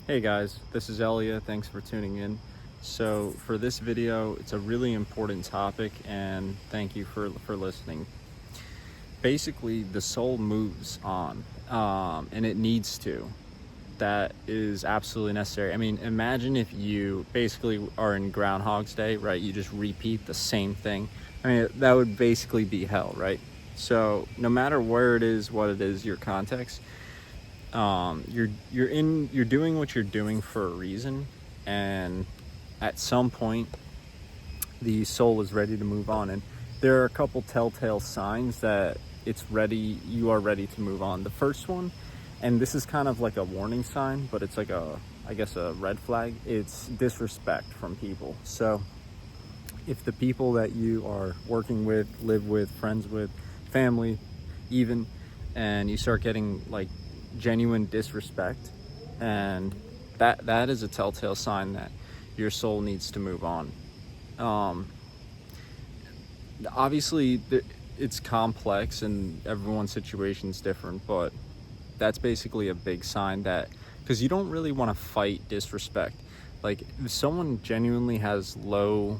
Hey guys, this is Elia. Thanks for tuning in. So for this video, it's a really important topic and thank you for listening. Basically, the soul moves on and it needs to. That is absolutely necessary. I mean, imagine if you basically are in Groundhog's Day, right? You just repeat the same thing. I mean, that would basically be hell, right? So no matter where it is, what it is, your context, you're doing what you're doing for a reason, and at some point the soul is ready to move on, and there are a couple telltale signs that you are ready to move on. The first one, and this is kind of like a warning sign, but it's like I guess a red flag. It's disrespect from people. So if the people that you are working with, live with, friends with, family even, and you start getting like genuine disrespect, and that is a telltale sign that your soul needs to move on. Obviously it's complex and everyone's situation is different, but that's basically a big sign that, because you don't really want to fight disrespect. Like if someone genuinely has low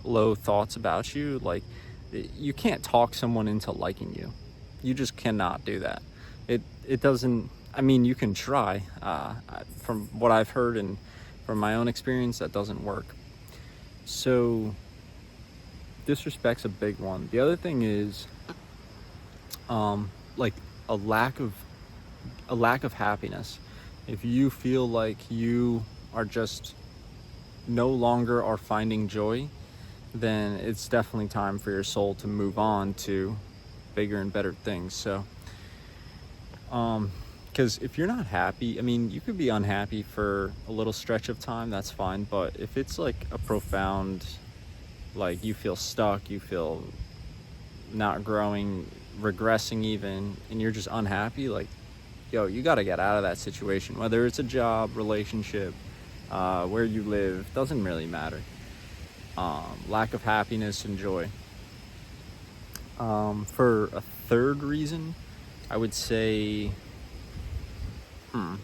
thoughts about you, like you can't talk someone into liking you. You just cannot do that. It doesn't, I mean, you can try. From what I've heard and from my own experience, that doesn't work. So disrespect's a big one. The other thing is like a lack of happiness. If you feel like you are just no longer are finding joy, then it's definitely time for your soul to move on to bigger and better things. So because if you're not happy, I mean, you could be unhappy for a little stretch of time, that's fine. But if it's like a profound, like you feel stuck, you feel not growing, regressing even, and you're just unhappy, like, yo, you got to get out of that situation. Whether it's a job, relationship, where you live, doesn't really matter. Lack of happiness and joy. For a third reason, I would say, I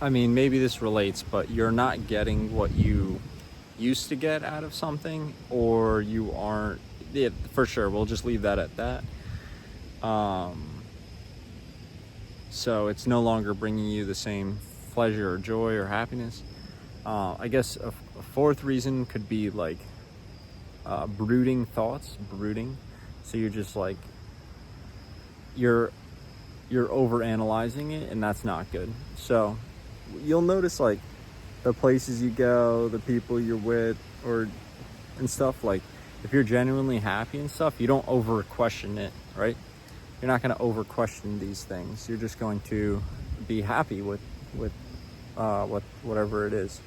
mean, maybe this relates, but you're not getting what you used to get out of something, or you aren't, yeah, for sure, we'll just leave that at that. So it's no longer bringing you the same pleasure or joy or happiness. I guess a fourth reason could be like brooding thoughts. So you're just like, you're over analyzing it, and that's not good. So you'll notice like the places you go, the people you're with, and stuff, like if you're genuinely happy and stuff, you don't over question it, right? You're not going to over question these things. You're just going to be happy with whatever it is.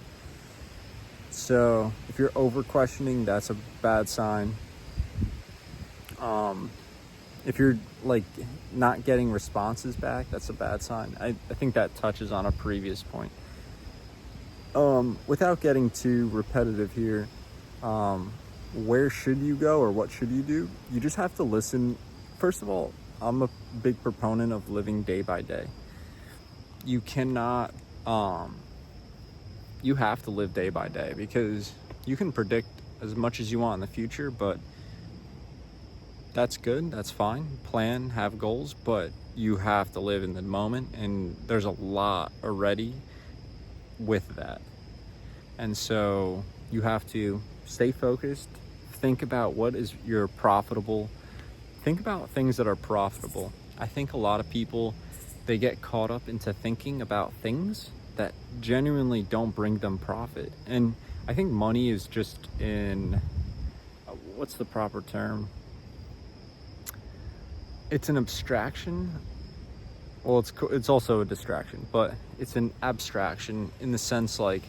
So if you're over questioning, that's a bad sign. If you're like not getting responses back, that's a bad sign. I think that touches on a previous point. Without getting too repetitive here, where should you go or what should you do? You just have to listen. First of all, I'm a big proponent of living day by day. You cannot, you have to live day by day, because you can predict as much as you want in the future, but that's good, that's fine. Plan, have goals, but you have to live in the moment, and there's a lot already with that. And so you have to stay focused, think about what is your profitable, think about things that are profitable. I think a lot of people, they get caught up into thinking about things that genuinely don't bring them profit. And I think money is just what's the proper term? It's an abstraction. Well, it's also a distraction, but it's an abstraction in the sense like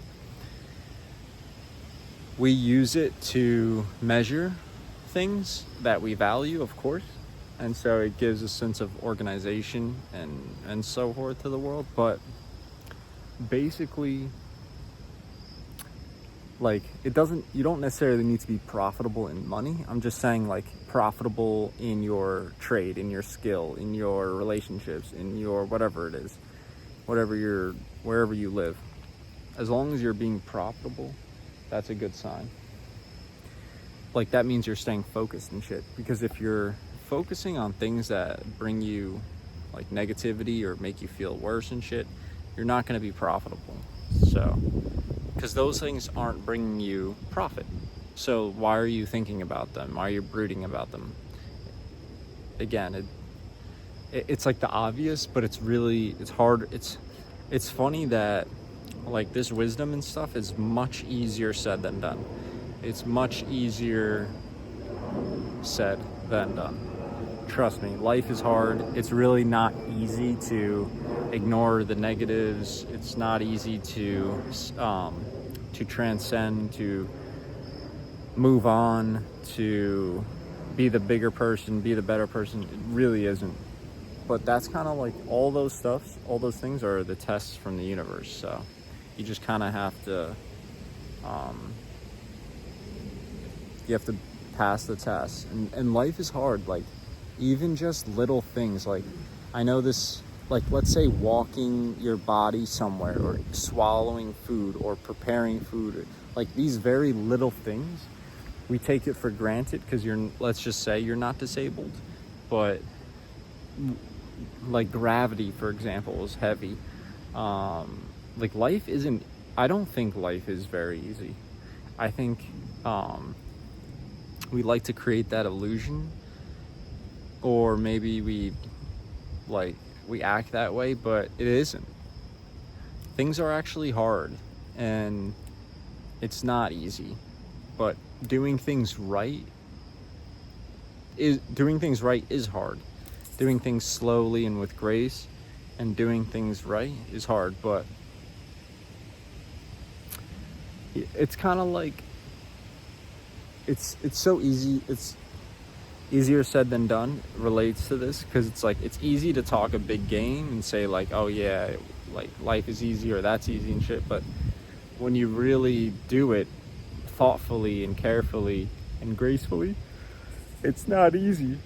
we use it to measure things that we value, of course, and so it gives a sense of organization and so forth to the world. But basically, like, you don't necessarily need to be profitable in money. I'm just saying, like, profitable in your trade, in your skill, in your relationships, in your whatever it is, wherever you live. As long as you're being profitable, that's a good sign. Like, that means you're staying focused and shit. Because if you're focusing on things that bring you like negativity or make you feel worse and shit, you're not going to be profitable. So, because those things aren't bringing you profit. So why are you thinking about them? Why are you brooding about them? Again, it's like the obvious, but it's hard. It's funny that like this wisdom and stuff is much easier said than done. It's much easier said than done. Trust me, life is hard. It's really not easy to ignore the negatives. It's not easy to transcend, to move on, to be the bigger person, be the better person. It really isn't. But that's kind of like all those things are the tests from the universe. So you just kind of have to, pass the test. And life is hard. Like, even just little things, like, I know this, like, let's say walking your body somewhere, or swallowing food, or preparing food, or, like, these very little things, we take it for granted because let's just say you're not disabled. But like gravity, for example, is heavy. Like, I don't think life is very easy. I think we like to create that illusion, or maybe we act that way, but it isn't. Things are actually hard, and it's not easy. But doing things right is hard. Doing things slowly and with grace, and doing things right is hard. But it's kind of like it's so easy. It's easier said than done. Relates to this because it's like it's easy to talk a big game and say like, oh yeah, like life is easy or that's easy and shit. But when you really do it thoughtfully and carefully and gracefully, it's not easy.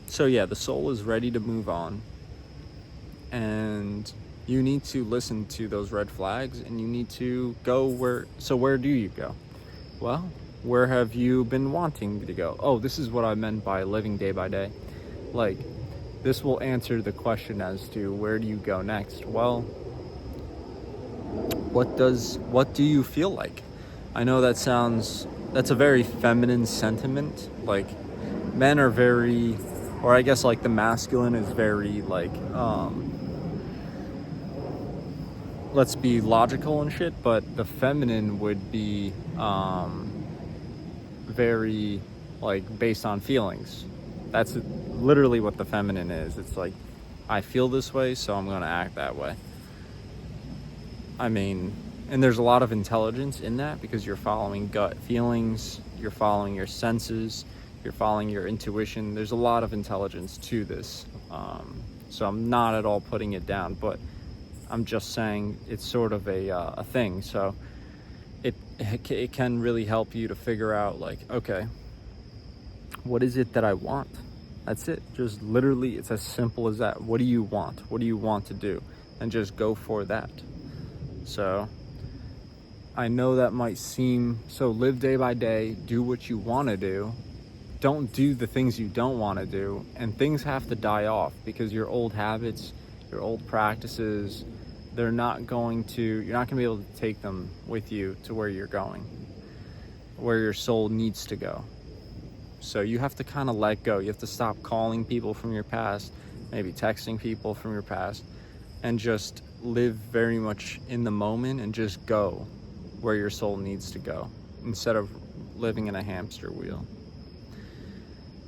So yeah, the soul is ready to move on, and you need to listen to those red flags, and you need to go where do you go? Well, where have you been wanting to go? Oh, this is what I meant by living day by day. Like, this will answer the question as to where do you go next? Well, what do you feel like? I know that's a very feminine sentiment. Like, men are very, or I guess like the masculine is very like, let's be logical and shit, but the feminine would be very like based on feelings. That's literally what the feminine is. It's like, I feel this way, so I'm gonna act that way. I mean, and there's a lot of intelligence in that because you're following gut feelings, you're following your senses, you're following your intuition. There's a lot of intelligence to this. So I'm not at all putting it down, but I'm just saying it's sort of a thing. So it can really help you to figure out like, okay, what is it that I want? That's it. Just literally, it's as simple as that. What do you want? What do you want to do? And just go for that. So I know that might seem, so live day by day, do what you want to do. Don't do the things you don't want to do, and things have to die off because your old habits, your old practices, you're not going to be able to take them with you to where you're going, where your soul needs to go. So you have to kind of let go. You have to stop calling people from your past, maybe texting people from your past, and just live very much in the moment and just go where your soul needs to go instead of living in a hamster wheel.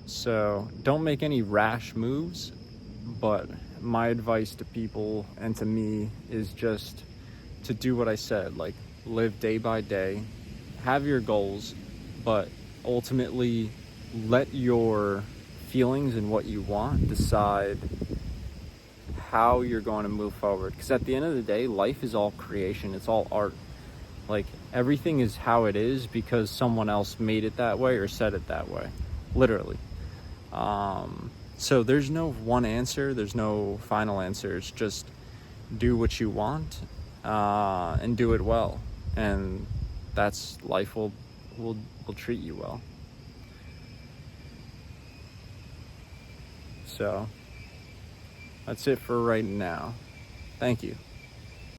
So don't make any rash moves, but my advice to people and to me is just to do what I said, like live day by day, have your goals, but ultimately let your feelings and what you want decide how you're going to move forward. Because at the end of the day, life is all creation, it's all art. Like, everything is how it is because someone else made it that way or said it that way, literally. So there's no one answer, there's no final answer. It's just do what you want, and do it well, and that's life will treat you well. So that's it for right now. Thank you.